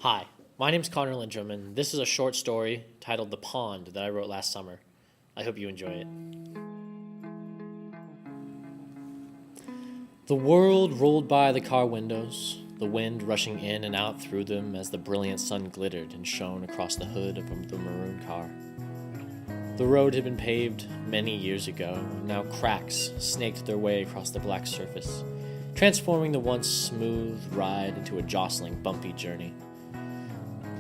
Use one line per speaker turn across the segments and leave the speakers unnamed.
Hi, my name's Connor Lindrum, and this is a short story titled The Pond that I wrote last summer. I hope you enjoy it. The world rolled by the car windows, the wind rushing in and out through them as the brilliant sun glittered and shone across the hood of the maroon car. The road had been paved many years ago, and now cracks snaked their way across the black surface, transforming the once smooth ride into a jostling, bumpy journey.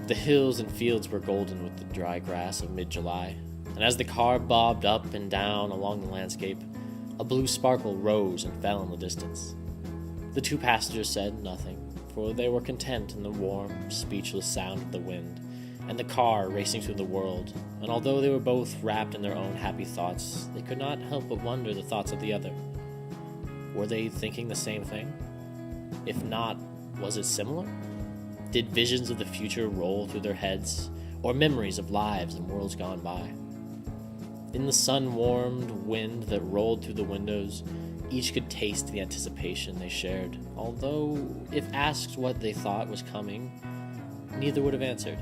The hills and fields were golden with the dry grass of mid-July, and as the car bobbed up and down along the landscape, a blue sparkle rose and fell in the distance. The two passengers said nothing, for they were content in the warm, speechless sound of the wind, and the car racing through the world, and although they were both wrapped in their own happy thoughts, they could not help but wonder the thoughts of the other. Were they thinking the same thing? If not, was it similar? Did visions of the future roll through their heads, or memories of lives and worlds gone by? In the sun-warmed wind that rolled through the windows, each could taste the anticipation they shared, although, if asked what they thought was coming, neither would have answered.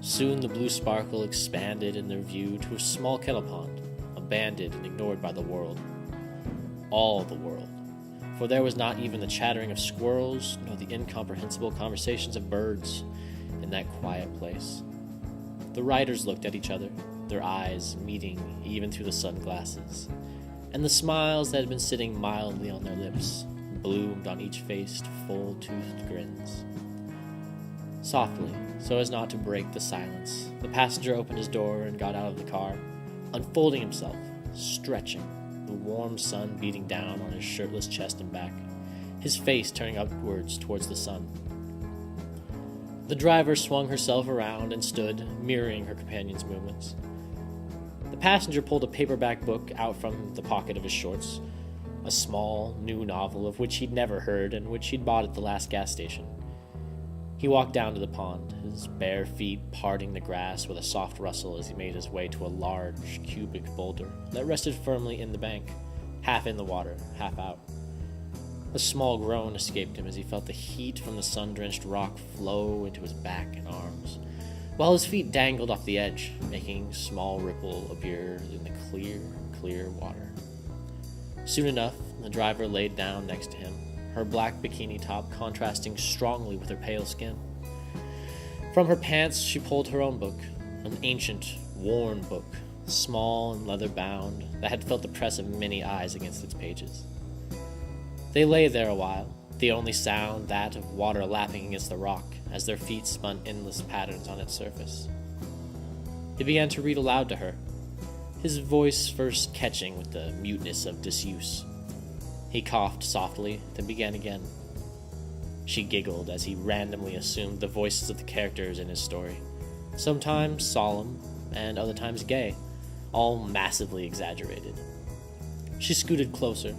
Soon the blue sparkle expanded in their view to a small kettle pond, abandoned and ignored by the world. All the world. For there was not even the chattering of squirrels, nor the incomprehensible conversations of birds in that quiet place. The riders looked at each other, their eyes meeting even through the sunglasses, and the smiles that had been sitting mildly on their lips bloomed on each face to full-toothed grins. Softly, so as not to break the silence, the passenger opened his door and got out of the car, unfolding himself, stretching, the warm sun beating down on his shirtless chest and back, his face turning upwards towards the sun. The driver swung herself around and stood, mirroring her companion's movements. The passenger pulled a paperback book out from the pocket of his shorts, a small, new novel of which he'd never heard and which he'd bought at the last gas station. He walked down to the pond, his bare feet parting the grass with a soft rustle as he made his way to a large, cubic boulder that rested firmly in the bank, half in the water, half out. A small groan escaped him as he felt the heat from the sun-drenched rock flow into his back and arms, while his feet dangled off the edge, making small ripple appear in the clear water. Soon enough, the driver laid down next to him, her black bikini top contrasting strongly with her pale skin. From her pants, she pulled her own book, an ancient, worn book, small and leather-bound, that had felt the press of many eyes against its pages. They lay there a while, the only sound that of water lapping against the rock as their feet spun endless patterns on its surface. He began to read aloud to her, his voice first catching with the muteness of disuse. He coughed softly, then began again. She giggled as he randomly assumed the voices of the characters in his story, sometimes solemn and other times gay, all massively exaggerated. She scooted closer,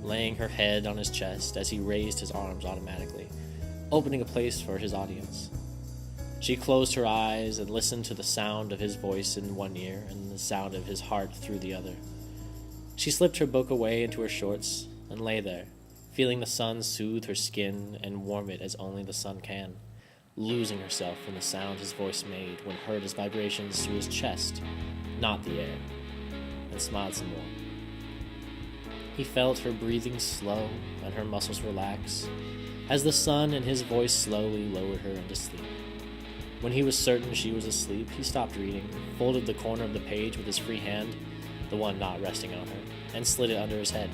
laying her head on his chest as he raised his arms automatically, opening a place for his audience. She closed her eyes and listened to the sound of his voice in one ear and the sound of his heart through the other. She slipped her book away into her shorts and lay there, feeling the sun soothe her skin and warm it as only the sun can, losing herself in the sound his voice made when heard as vibrations through his chest, not the air, and smiled some more. He felt her breathing slow and her muscles relax, as the sun and his voice slowly lowered her into sleep. When he was certain she was asleep, he stopped reading, folded the corner of the page with his free hand, the one not resting on her, and slid it under his head.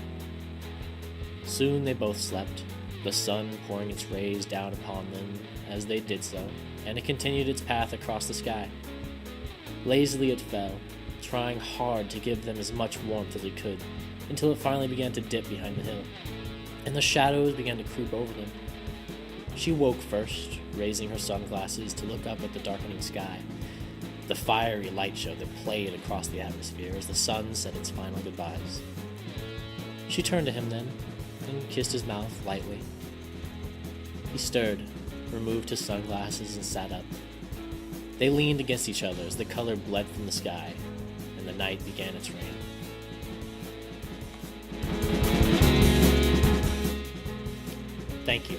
Soon they both slept, the sun pouring its rays down upon them as they did so, and it continued its path across the sky. Lazily it fell, trying hard to give them as much warmth as it could, until it finally began to dip behind the hill, and the shadows began to creep over them. She woke first, raising her sunglasses to look up at the darkening sky, the fiery light show that played across the atmosphere as the sun said its final goodbyes. She turned to him then, and kissed his mouth lightly. He stirred, removed his sunglasses, and sat up. They leaned against each other as the color bled from the sky, and the night began its reign. Thank you.